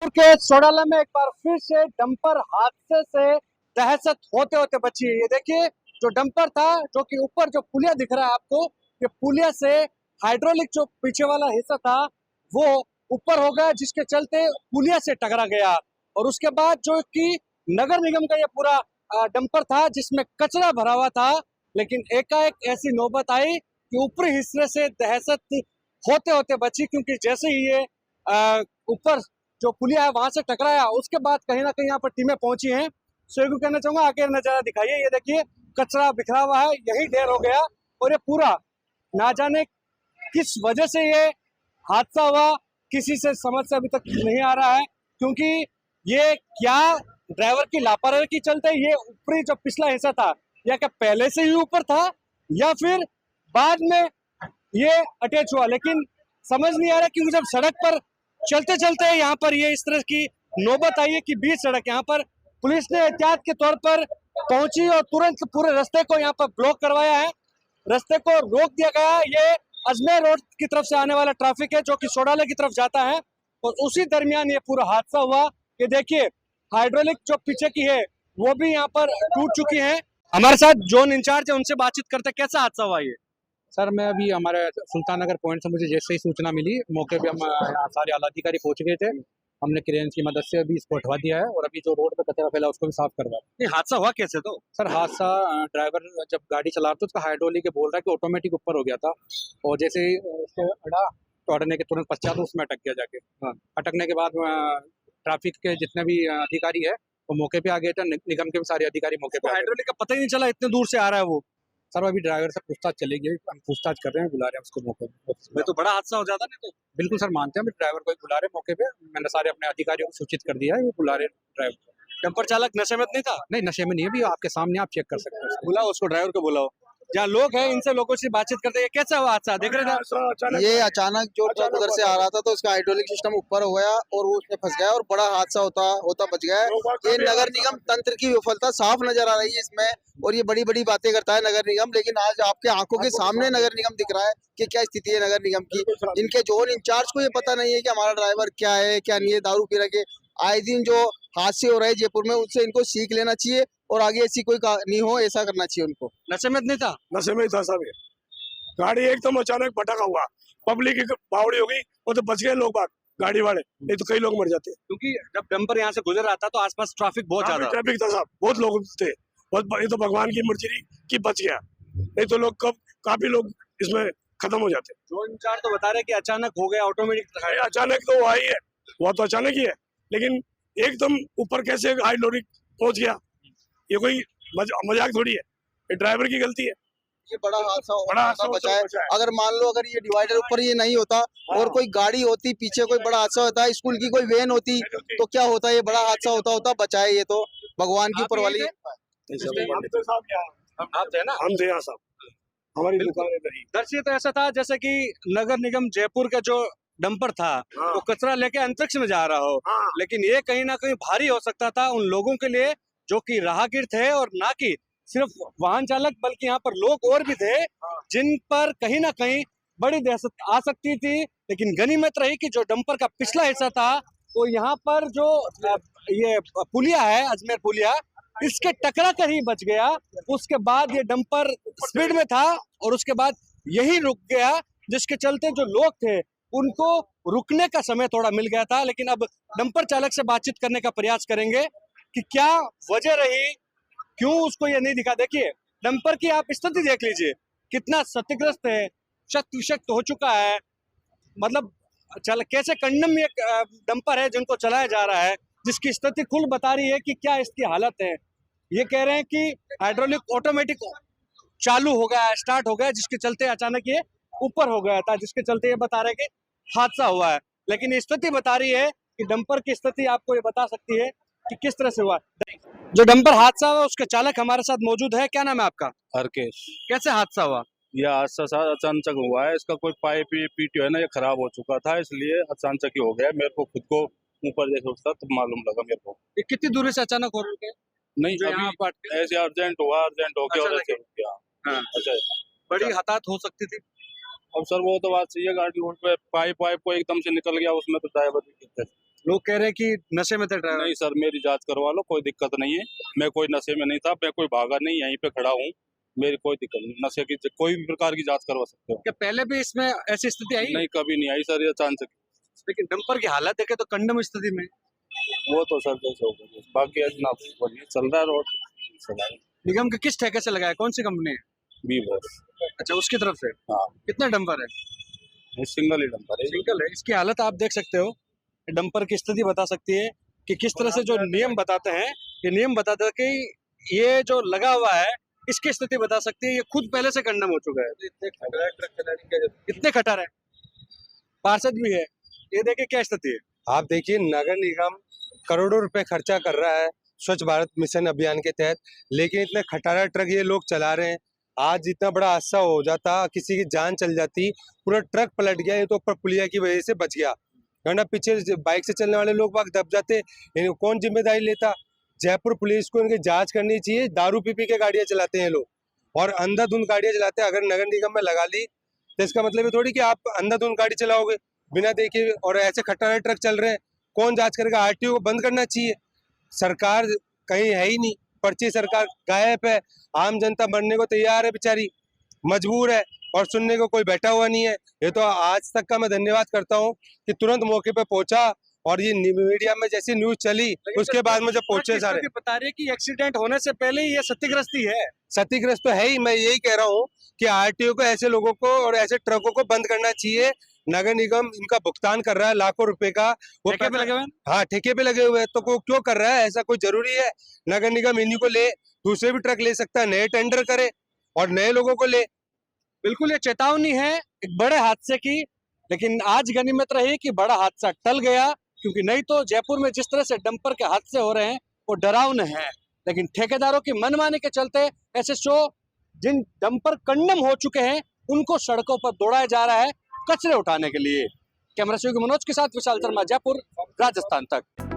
के सोडाला में एक बार फिर से डंपर हादसे से दहशत होते होते बची है। ये देखिए, जो डंपर था, जो कि ऊपर जो पुलिया दिख रहा है आपको, ये पुलिया से हाइड्रोलिक जो पीछे वाला हिस्सा था वो ऊपर हो गया, जिसके चलते पुलिया से टकरा गया। और उसके बाद जो कि नगर निगम का ये पूरा डंपर था जिसमें कचरा भरा हुआ था, लेकिन एकाएक ऐसी नौबत आई कि ऊपरी हिस्से से दहशत होते होते बची, क्योंकि जैसे ही ये ऊपर जो पुलिया है वहां से टकराया, उसके बाद कहीं ना कहीं यहाँ पर टीमें पहुंची हैं। सो को कहना चाहूंगा, आगे नजारा दिखाइए। ये देखिए, कचरा बिखरा हुआ है, यही ढेर हो गया। और ये पूरा ना जाने किस वजह से ये हादसा हुआ, किसी से समझ से अभी तक नहीं आ रहा है, क्योंकि ये क्या ड्राइवर की लापरवाही के चलते ये ऊपरी जो पिछला हिस्सा था, या क्या पहले से ही ऊपर था या फिर बाद में ये अटैच हुआ, लेकिन समझ नहीं आ रहा। क्योंकि जब सड़क पर चलते चलते यहाँ पर ये इस तरह की नौबत आई है कि बीच सड़क यहाँ पर पुलिस ने एहतियात के तौर पर पहुंची और तुरंत पूरे रास्ते को यहाँ पर ब्लॉक करवाया है, रास्ते को रोक दिया गया है। ये अजमेर रोड की तरफ से आने वाला ट्रैफिक है जो कि सोडाले की तरफ जाता है, और उसी दरमियान ये पूरा हादसा हुआ। ये देखिए, हाइड्रोलिक जो पीछे की है वो भी यहाँ पर टूट चुकी है। हमारे साथ जोन इंचार्ज है, उनसे बातचीत करते हैं कैसा हादसा हुआ ये। सर मैं अभी हमारे सुल्तान नगर पॉइंट से मुझे जैसे ही सूचना मिली, मौके पे हम सारे आला अधिकारी पहुंच गए थे। हमने क्रेन की मदद से अभी इसको हटवा दिया है और अभी जो रोड पे कचरा फैला उसको भी साफ करवा दिया। ये हादसा हुआ कैसे? तो सर हादसा, ड्राइवर जब गाड़ी चला रहा था उसका हाइड्रोलिक बोल रहा है कि ऑटोमेटिक ऊपर हो गया था, और जैसे ही उससे अड़ा तो अड़ने के तुरंत पश्चात उसमें अटक गया जाके। अटकने के बाद ट्रैफिक के जितने भी अधिकारी है वो मौके पे आ गए थे, निगम के भी सारे अधिकारी मौके पे। हाइड्रोलिक का पता ही नहीं चला इतने दूर से आ रहा है वो। सर अभी ड्राइवर से पूछताछ चलेगी, हम पूछताछ कर रहे हैं, बुला रहे हैं उसको मौके पे। मैं तो बड़ा हादसा हो जाता नहीं तो। बिल्कुल सर, मानते हैं, ड्राइवर को बुला रहे हैं मौके पे। मैंने सारे अपने अधिकारियों को सूचित कर दिया है, वो बुला रहे हैं ड्राइवर को। डंपर चालक नशे में नहीं था? नहीं, नशे में नहीं है, भी आपके सामने आप चेक कर सकते हैं। बुलाओ उसको, ड्राइवर को बुलाओ। जहाँ लोग हैं इनसे लोगों से बातचीत करते हैं। कैसा हुआ हादसा, देख रहे थे? ये अचानक जो ट्रक उधर से आ रहा था तो उसका हाइड्रोलिक सिस्टम ऊपर हो गया और वो उसमें फंस गया और बड़ा हादसा होता बच गया। ये नगर निगम तंत्र की विफलता साफ नजर आ रही है इसमें, और ये बड़ी बड़ी बातें करता है नगर निगम, लेकिन आज आपके आंखों के सामने नगर निगम दिख रहा है कि क्या स्थिति है नगर निगम की। इनके जोन इंचार्ज को ये पता नहीं है कि हमारा ड्राइवर क्या है क्या नहीं है। दारू पी रखे आए दिन जो हादसे हो रहे हैं जयपुर में, उससे इनको सीख लेना चाहिए और आगे ऐसी कोई नहीं हो, ऐसा करना चाहिए उनको। नशे में नहीं था? नशे में ही था सब। गाड़ी एकदम अचानक भटका हुआ, पब्लिक की बावड़ी हो गई, वो तो बच गए लोग बाग गाड़ी वाले, नहीं तो कई लोग मर जाते। क्योंकि जब डंपर यहाँ से गुजर रहा था तो आसपास ट्रैफिक बहुत ज्यादा ट्रैफिक था साहब, बहुत लोग थे। ये तो भगवान की मर्जी की बच गया, नहीं तो लोग काफी लोग इसमें खत्म हो जाते। जो इंचार्ज तो बता रहे कि अचानक हो गया ऑटोमेटिक। अचानक तो हुआ ही है, वो तो अचानक ही है, लेकिन एकदम ऊपर कैसे हाइड्रोलिक पहुंच गया, ये कोई मजाक थोड़ी है, ये ड्राइवर की गलती है। ये बड़ा हादसा बचा है। अगर मान लो अगर ये डिवाइडर ऊपर ये नहीं होता और कोई गाड़ी होती पीछे, कोई बड़ा हादसा होता है, स्कूल की कोई वैन होती तो क्या होता, ये बड़ा हादसा होता बचा है। ये तो भगवान की ऊपर वाली। आप थे ना? हम थे यहाँ साहब, हमारी दुकान है। दरअसल तो ऐसा था जैसे कि नगर निगम जयपुर का जो डंपर था वो कचरा लेके अंतरिक्ष में जा रहा हो, लेकिन ये कहीं ना कहीं भारी हो सकता था उन लोगों के लिए जो कि राहगीर थे, और ना कि सिर्फ वाहन चालक बल्कि यहाँ पर लोग और भी थे जिन पर कहीं ना कहीं बड़ी दहशत आ सकती थी। लेकिन गनीमत रही कि जो डंपर का पिछला हिस्सा था वो यहाँ पर जो ये पुलिया है, अजमेर पुलिया, इसके टकरा कर ही बच गया। उसके बाद ये डंपर स्पीड में था और उसके बाद यही रुक गया, जिसके चलते जो लोग थे उनको रुकने का समय थोड़ा मिल गया था। लेकिन अब डंपर चालक से बातचीत करने का प्रयास करेंगे कि क्या वजह रही, क्यों उसको ये नहीं दिखा। देखिए, डंपर की आप स्थिति देख लीजिए, कितना क्षतिग्रस्त है, शक्त विषक्त हो चुका है। मतलब कैसे कंडम ये डंपर है जिनको चलाया जा रहा है, जिसकी स्थिति खुल बता रही है कि क्या इसकी हालत है। ये कह रहे हैं कि हाइड्रोलिक ऑटोमेटिक चालू हो गया है, स्टार्ट हो गया, जिसके चलते अचानक ये ऊपर हो गया था, जिसके चलते ये बता रहे हैं कि हादसा हुआ है। लेकिन स्थिति बता रही है कि डंपर की स्थिति आपको ये बता सकती है कि किस तरह से हुआ। जो डंपर हादसा हुआ उसके चालक हमारे साथ मौजूद है। क्या नाम है आपका? हरकेश। कैसे हादसा हुआ? यह हादसा अचानक हुआ है, इसका कोई पाइप पीटी है ना, ये खराब हो चुका था, इसलिए अचानक ही हो गया। मेरे को खुद को ऊपर जैसे उठता तो मालूम लगा मेरे को। ये कितनी दूरी से अचानक हो रहा है? नहीं, अभी ऐसे अर्जेंट हुआ और ऐसे रुक गया। अच्छा, बड़ी हताहत हो सकती थी। अब सर वो तो बात सही है, गाड़ी पे पाइप को एकदम से निकल गया, उसमें तो ड्राइवर भी लोग कह रहे हैं कि नशे में थे ड्राइवर। नहीं सर, मेरी जांच करवा लो, कोई दिक्कत नहीं है। मैं कोई नशे में नहीं था, मैं कोई भागा नहीं, यहीं पे खड़ा हूँ। मेरी कोई दिक्कत नहीं, नशे की कोई भी प्रकार की जांच करवा सकते हो। क्या पहले भी इसमें ऐसी स्थिति आई? नहीं, कभी नहीं आई सर, ये अचानक। लेकिन डंपर की हालत देखे तो कंडम स्थिति में। वो तो सर जैसे हो गया, बाकी इतना बढ़िया चल रहा है रोड। निगम के किस ठेके से लगाया, कौन सी कंपनी है? भी बस। अच्छा, उसकी तरफ से। हाँ, कितना डंपर है? ये सिंगल ही डंपर है। सिंगल है। इसकी हालत आप देख सकते हो। डंपर की स्थिति बता सकती है कि किस तरह से जो नियम बताते हैं, ये नियम बताते हैं कि ये जो लगा हुआ है इसकी स्थिति बता सकती है। ये खुद पहले से कंडम हो चुका है। इतने खटर है, पार्षद भी है। ये देखिए क्या स्थिति है। आप देखिए, नगर निगम करोड़ों रुपए खर्चा कर रहा है स्वच्छ भारत मिशन अभियान के तहत, लेकिन इतने खटारा ट्रक ये लोग चला रहे हैं। आज इतना बड़ा हादसा हो जाता, किसी की जान चल जाती, पूरा ट्रक पलट गया। ये तो ऊपर पुलिया की वजह से बच गया, वरना पीछे बाइक से चलने वाले लोग बाग दब जाते। कौन जिम्मेदारी लेता? जयपुर पुलिस को इनकी जांच करनी चाहिए। दारू पी के गाड़ियां चलाते हैं लोग और अंधाधुंध गाड़ियां चलाते हैं। अगर नगर निगम में लगा ली तो इसका मतलब ये थोड़ी कि आप अंधाधुंध गाड़ी चलाओगे बिना देखे, और ऐसे खटारा ट्रक चल रहे हैं। कौन जांच करेगा? आरटीओ को बंद करना चाहिए। सरकार कहीं है ही नहीं, पर्ची सरकार गायब है। आम जनता मरने को तैयार है, बेचारी मजबूर है, और सुनने को कोई बैठा हुआ नहीं है। ये तो आज तक का मैं धन्यवाद करता हूँ कि तुरंत मौके पे पहुंचा, और ये मीडिया में जैसी न्यूज चली उसके बाद मुझे पहुंचे सारे। बता रहे कि एक्सीडेंट होने से पहले ही ये क्षतिग्रस्त ही है। क्षतिग्रस्त तो है ही। मैं यही कह रहा हूँ कि आरटीओ को ऐसे लोगों को और ऐसे ट्रकों को बंद करना चाहिए। नगर निगम इनका भुगतान कर रहा है लाखों रुपए का, वो ठेके पे लगे हुए हैं? हाँ, ठेके पे लगे हुए हैं। तो वो क्यों कर रहा है? ऐसा कोई जरूरी है? नगर निगम इन्हीं को ले, दूसरे भी ट्रक ले सकता है, नए टेंडर करे और नए लोगों को ले। बिल्कुल, ये चेतावनी है एक बड़े हादसे की। लेकिन आज गनीमत रही कि बड़ा हादसा टल गया, क्योंकि नहीं तो जयपुर में जिस तरह से डंपर के हादसे हो रहे हैं वो डरावने हैं। लेकिन ठेकेदारों की मनमानी के चलते ऐसे शो जिन डंपर कंडम हो चुके हैं उनको सड़कों पर दौड़ाया जा रहा है कचरे उठाने के लिए। कैमरा से मनोज के साथ विशाल शर्मा, जयपुर, राजस्थान तक।